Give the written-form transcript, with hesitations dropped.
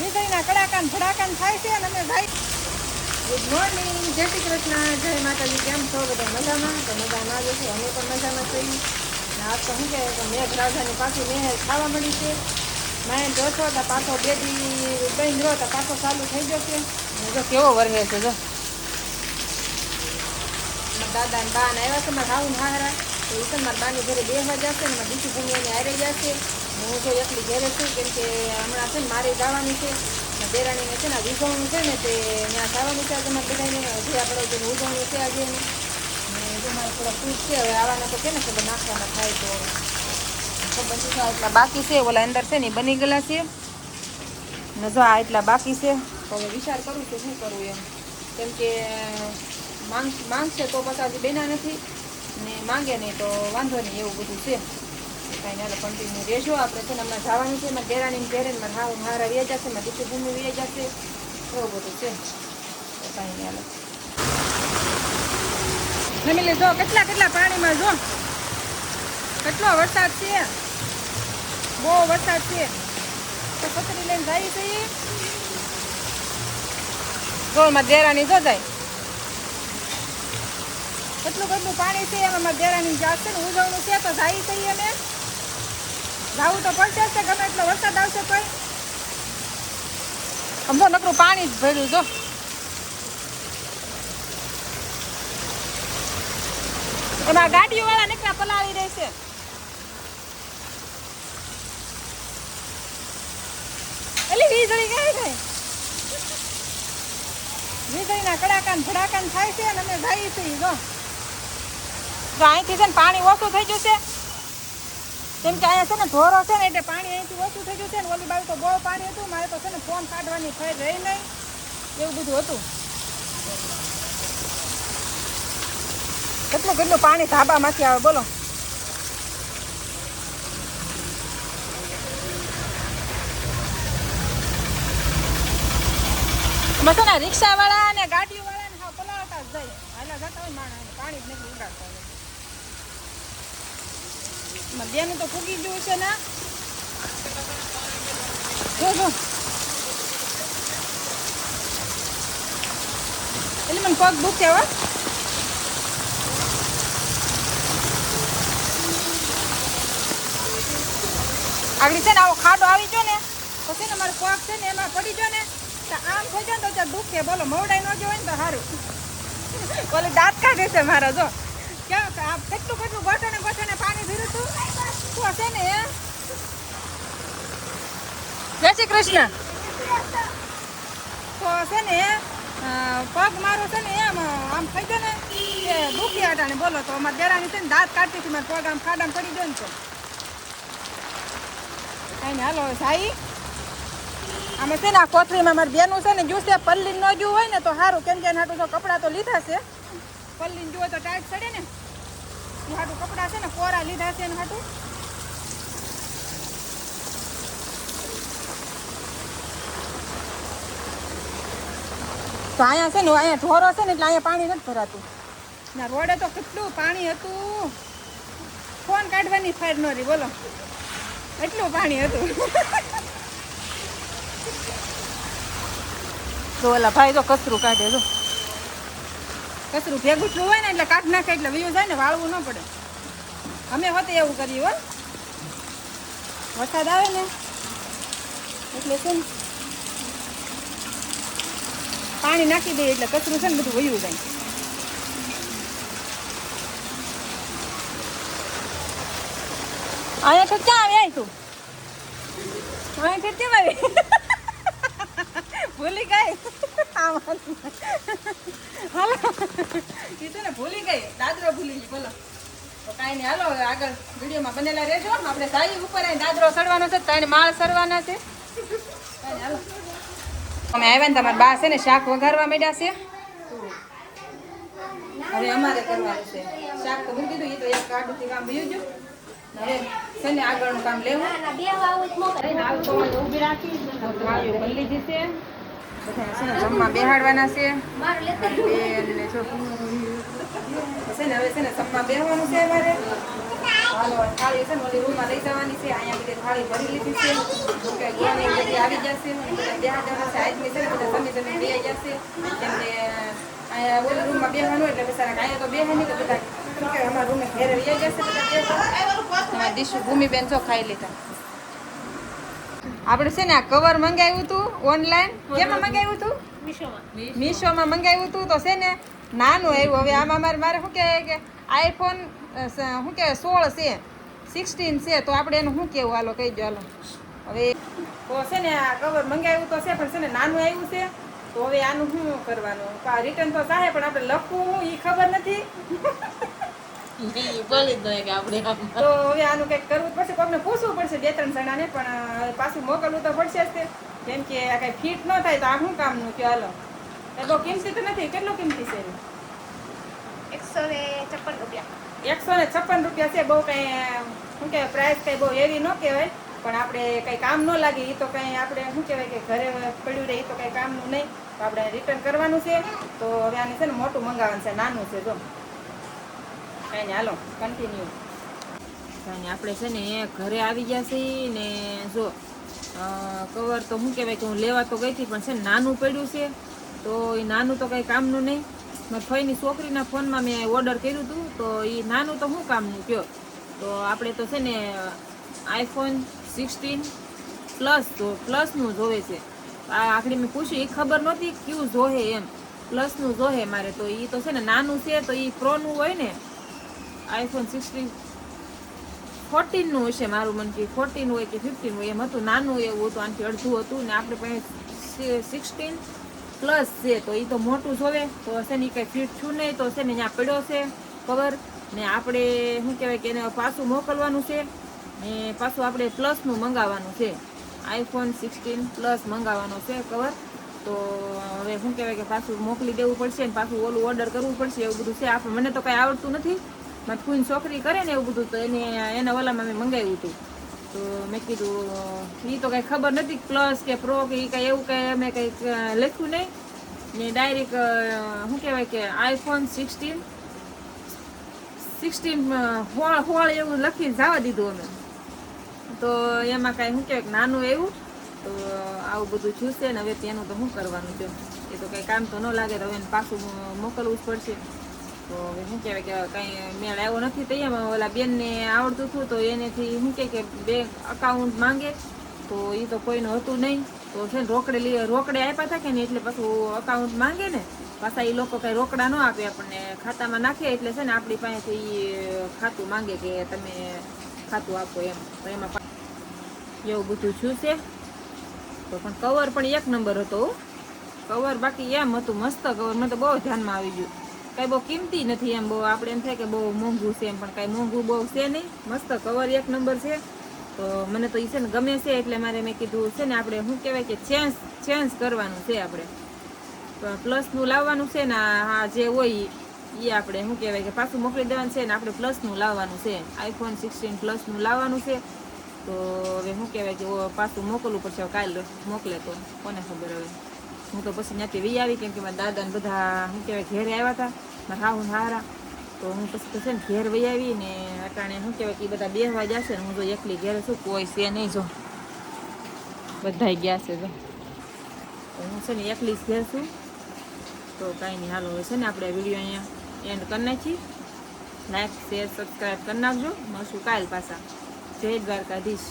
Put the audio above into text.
વીજળીના કડાકા ને ભડાકા થાય છે અને અમે ભાઈ ગુડ મોર્નિંગ, જય શ્રી કૃષ્ણ, જય માતાજી. કેમ છો બધા? મજામાં? તો મજા ના જશે, અમે પણ મજામાં થઈ. આજ તો શું કહેવાય કે મેઘ રાજાની પાછી મહેર ખાવા મળી છે. માયન જોશો તો પાછો બે દી બંધ રહ્યો તો પાછો ચાલુ થઈ જશે. જો કેવો વરસે છે. જો દાદા ને બા ને આવ્યા છે, મારા હાઉન હારા તો એ છે મારા બાની ઘરે બેસવા જશે ને મારા દીકરી ભૂમિ એને હારે જશે. હું તો એકલી ઘરે છું કેમ કે હમણાં છે ને મારે જવાની છે. દેરાણીને છે ને ઉજવણી છે ને તે ત્યાં જવાનું છે. તમારે બધાને હજી આપણે જેને ઉજવણી છે આજે ને જો મારે થોડા ફ્રૂટ છે. હવે આવવાના તો છે ને ખબર નાખવાના થાય તો ખબર નથી. એટલા બાકી છે, ઓલા અંદર છે ને બની ગયેલા છે ને જો આ એટલા બાકી છે. તો હવે વિચાર કરું કે શું કરવું એમ, કેમ કે માંગશે તો પછી બેના નથી ને માંગે નહીં તો વાંધો નહીં, એવું બધું છે. કાંઈ ના કન્ટિન્યુ રહેજો. આપણે છે ને હમણાં જવાનું છે. મારા દેરાણીને ઘેરે મારા હાવ હારા વ્યા જશે, મારા દીકરી ભૂમિ વ્યા જશે, એવું બધું છે. તો કાંઈ નહીં હાલો ફેમિલી. જો કેટલા પાણીમાં જો કેટલો વરસાદ છે, બહુ વરસાદ છે. તો છત્રી લઈને જાય છે જો મારા દેરાણી જો જાય કેટલું પાણી છે. એમાં મારા દેરાણી જાત છે ને ઉજવણું છે તો જાય છે. અમે જવું તો પડશે જ, ગમે એટલો વરસાદ આવશે કોઈ સમજો નકરું પાણી જ ભર્યું. જો એમાં ગાડીઓ વાળા નીકળ્યા પલાળી રહેશે. એટલે વીજળી ક્યાં થાય, વીજળીના કડાકા ને ભડાકા થાય છે અને અમે જઈએ છીએ. જો અહીંથી છે ને પાણી ઓછું થઈ જશે કેમ કે અહીંયા છે ને ઢોરો છે ને એટલે પાણી અહીંથી ઓછું થઈ જશે ને. ઓલી બાજુ તો બહુ પાણી હતું. મારે તો છે ને ફોન કાઢવાની ફેર રહી નહીં, એવું બધું હતું. કેટલું પાણી ધાબામાંથી આવે બોલો. એમાં છે ને રિક્ષાવાળા અને ગાડીઓવાળા ને હા પલાવતા જ જાય. હાલા જતા હોય માણસ પાણી જ નથી ઉડાડતા હોય. બેનું તો ફૂગી ગયું છે ને. એટલે મને પગ દુખે હો. આગળ છે ને આવો ખાડો આવી ગયો ને તો છે ને મારો પગ છે ને એમાં પડી ગયો ને તો આમ થઈ જાય તો ત્યાં દુખે બોલો. મોવડાઈ ન જોવે ને તો સારું. બોલે દાંત કાઢે છે મારા. જો ક્યાં કેટલું ગોઠણે પાણી ભર્યું હતું. શું હશે ને જય શ્રી કૃષ્ણ. તો છે ને પગ મારો છે ને એમ આમ થઈ ગયો ને એ દુખી હટાને બોલો. તો અમારે દેરાણી છે ને દાંત કાઢતી હતી. મારે પગ આમ ખાડામાં પડી ગયો ને તો કાંઈ ને હાલો સાઈ અમે છે ને આ કોથળીમાં મારી બેનું છે ને જ્યુસે પલ્લી ન જ્યું હોય ને તો સારું, કેમ કે એના હાટું તો કપડાં તો લીધા છે. પલ્લીને જુઓ તો ટાઈટ ચડે ને એ હાટું કપડાં છે ને કોરા લીધા છે એના હાટું. તો અહીંયા છે ને અહીંયા ઢોરો છે ને એટલે અહીંયા પાણી નથી ભરાતું. ના રોડે તો કેટલું પાણી હતું, ફોન કાઢવાની ફાઈર ન રહી બોલો, એટલું પાણી હતું. તો ઓલા ભાઈ તો કચરું કાઢે. જો કચરું ભેગું હોય ને એટલે કાઢ નાખે એટલે વયું જાય ને, વાળવું ન પડે. અમે હોતે એવું કરીએ હો. વરસાદ આવે ને એટલે છે ને પાણી નાખી દઈએ એટલે કચરું છે ને બધું વયું જાય. અહીંયા તો ક્યાં આવી તું? અહીંયા કેમ આવી? ભૂલી ગઈ. હાલો કીધું ને ભૂલી ગઈ, દાદરો ભૂલી ગઈ બોલો. તો કાંઈ નહીં હાલો હવે આગળ વિડીયોમાં બનેલા રહેજો. આપણે સાઈ ઉપર અહીં દાદરો સડવાનો છે, કાંઈ માળ સરવાના છે. કાંઈ હાલો અમે આવ્યા ને તમારા બા છે ને શાક વઘારવા માંડ્યા છે. હવે અમારે કરવાનું છે શાક. તો મૂકી દીધું, એ તો એક કાઢુંથી કામ ભયું ગયું. હવે છે ને આગળનું કામ લેવું. ઉભી રાખી કરી લીધી છે. બધા છે ને જમવા બેહાડવાના છે. છે ને હવે છે ને જમવા બેહવાનું છે અમારે. હાલો થાળી છે ને ઓલી રૂમમાં લઈ જવાની છે. અહીંયા બધી થાળી ભરી લીધી છે કે ગોળની બધી આવી જશે અને બધા બેહા જવાના છે. આજની છે ને બધા જમી બે જશે કેમ કે અહીંયા ઓલી રૂમમાં બેહવાનું એટલે બિચારા અહીંયા તો બેહે નહીં તો બધા શું કે અમારા રૂમે ઘેરે લઈ જશે બધા તમારા દીશુ ભૂમિબેન જો ખાઈ લીધા. આપણે છે ને આ કવર મંગાવ્યું હતું ઓનલાઈન. કેમાં મંગાવ્યું હતું? મીશોમાં મંગાવ્યું હતું. તો છે ને નાનું આવ્યું. હવે આમાં મારે શું કહેવાય કે આઈફોન શું કહેવાય 16 છે 16 છે. તો આપણે એનું શું કહેવું હાલો કહી દો હાલો. હવે તો છે ને આ કવર મંગાવ્યું તો છે પણ છે ને નાનું આવ્યું છે. તો હવે આનું શું કરવાનું? રિટર્ન તો થાય પણ આપણે લખવું હું એ ખબર નથી. તો હવે આનું કંઈક કરવું પડશે. કોઈને પૂછવું પડશે 2-3 જણાને પણ પાછું મોકલવું તો પડશે જ. કેમ કે આ કઈ ફિટ ન થાય તો આ શું કામનું કે હાલો એ બહુ કિંમતી તો નથી. કેટલું કિંમતી છે? 156 રૂપિયા. 156 રૂપિયા છે. બહુ કઈ શું કહેવાય પ્રાઇસ કઈ બહુ એવી ન કહેવાય પણ આપણે કઈ કામ ન લાગે. એ તો કઈ આપણે શું કહેવાય કે ઘરે પડ્યું રહે એ તો કઈ કામનું નહીં. તો આપણે રિટર્ન કરવાનું છે. તો હવે આને છે ને મોટું મંગાવવાનું છે. નાનું છે જો કઈ નહીં હાલો કન્ટિન્યુ. કઈ આપણે છે ને ઘરે આવી ગયા છીએ ને જો કવર તો શું કહેવાય કે હું લેવા તો ગઈ હતી પણ છે ને નાનું પડ્યું છે. તો એ નાનું તો કંઈ કામનું નહીં. મારી ફઈની છોકરીના ફોનમાં મેં ઓર્ડર કર્યું હતું. તો એ નાનું તો શું કામનું કયો? તો આપણે તો છે ને આઈફોન 16 પ્લસ તો પ્લસનું જોવે છે. આ આખરી મેં પૂછ્યું એ ખબર નહોતી કયું જોહે એમ. પ્લસનું જોહે મારે. તો એ તો છે ને નાનું છે તો એ પ્રોનું હોય ને. આઈફોન 14નું હશે મારું મન કે 14 હોય કે 15 હોય એમ હતું. નાનું એવું હતું આનાથી અડધું હતું ને આપણે પાસે 16 પ્લસ છે. તો એ તો મોટું જોવે. તો છે ને એ કંઈ ફિટ છું નહીં. તો છે ને ત્યાં પડ્યો છે કવર ને આપણે શું કહેવાય કે એને પાછું મોકલવાનું છે ને પાછું આપણે પ્લસનું મંગાવવાનું છે. આઈફોન 16 પ્લસ મંગાવવાનો છે કવર. તો હવે શું કહેવાય કે પાછું મોકલી દેવું પડશે ને પાછું ઓલું ઓર્ડર કરવું પડશે. એવું બધું છે. આપણે મને તો કાંઈ આવડતું નથી. મારી ફૂઈની છોકરી કરે ને એવું બધું તો એના ઓલામાં મેં મંગાવ્યું હતું. તો મેં કીધું એ તો કાંઈ ખબર નથી પ્લસ કે પ્રો કે એ કાંઈ એવું કાંઈ અમે કંઈક લખ્યું નહીં ને ડાયરેક્ટ શું કહેવાય કે આઈફોન 16 હોળ એવું લખીને જવા દીધું અમે. તો એમાં કાંઈ શું કહેવાય કે નાનું એવું તો આવું બધું જોશે ને હવે તેનું તો શું કરવાનું છે? એ તો કંઈ કામ તો ન લાગે. તો હવે પાછું મોકલવું જ પડશે. તો હવે શું કહેવાય કે કંઈ મેળ આવ્યો નથી. તો એમાં ઓલા બેનને આવડતું હતું તો એનેથી શું કહે કે બેંક અકાઉન્ટ માંગે. તો એ તો કોઈનું હતું નહીં. તો છે ને રોકડે આપ્યા હતા કે ને એટલે પાછું અકાઉન્ટ માંગે ને. પાછા એ લોકો કંઈ રોકડા ન આપે આપણને ખાતામાં નાખે એટલે છે ને આપણી પાસેથી ખાતું માંગે કે તમે ખાતું આપો એમ. તો એમાં એવું બધું શું છે. તો પણ કવર પણ એક નંબર હતો કવર. બાકી એમ હતું મસ્ત કવર. મને તો બહુ ધ્યાનમાં આવી ગયું. કાંઈ બહુ કિંમતી નથી એમ. બહુ આપણે એમ થાય કે બહુ મોંઘું છે એમ પણ કાંઈ મોંઘું બહુ છે નહીં. મસ્ત કવર એક નંબર છે. તો મને તો એ છે ને ગમે છે એટલે મારે મેં કીધું છે ને આપણે શું કહેવાય કે ચેન્જ કરવાનું છે. આપણે પ્લસનું લાવવાનું છે ને હા જે હોય એ આપણે શું કહેવાય કે પાછું મોકલી દેવાનું છે ને આપણે પ્લસનું લાવવાનું છે. આઈફોન 16 પ્લસનું લાવવાનું છે. તો હવે શું કહેવાય કે પાછું મોકલવું પડશે. કાલે મોકલે તો કોને ખબર. હવે હું તો પછી ત્યાંથી વી આવી કેમ કે મારા દાદાને બધા શું કહેવાય ઘેરે આવ્યા હતા મારા હાહુ હારા. તો હું પછી તો છે ને ઘેર વહી આવી ને અટાણે શું કહેવાય કે એ બધા બેસવા જશે ને હું તો એકલી ઘેરે છું. કોઈ છે નહીં જો બધા ગયા છે. તો હું છે ને એકલી જ ઘેર છું. તો કાંઈ નહીં હાલો હોય છે ને આપણે વિડીયો અહીંયા એન્ડ કરી નાખી. લાઈક શેર સબસ્ક્રાઈબ કરી નાખજો. મળશું કાલ પાછા. જય દ્વારકાધીશ.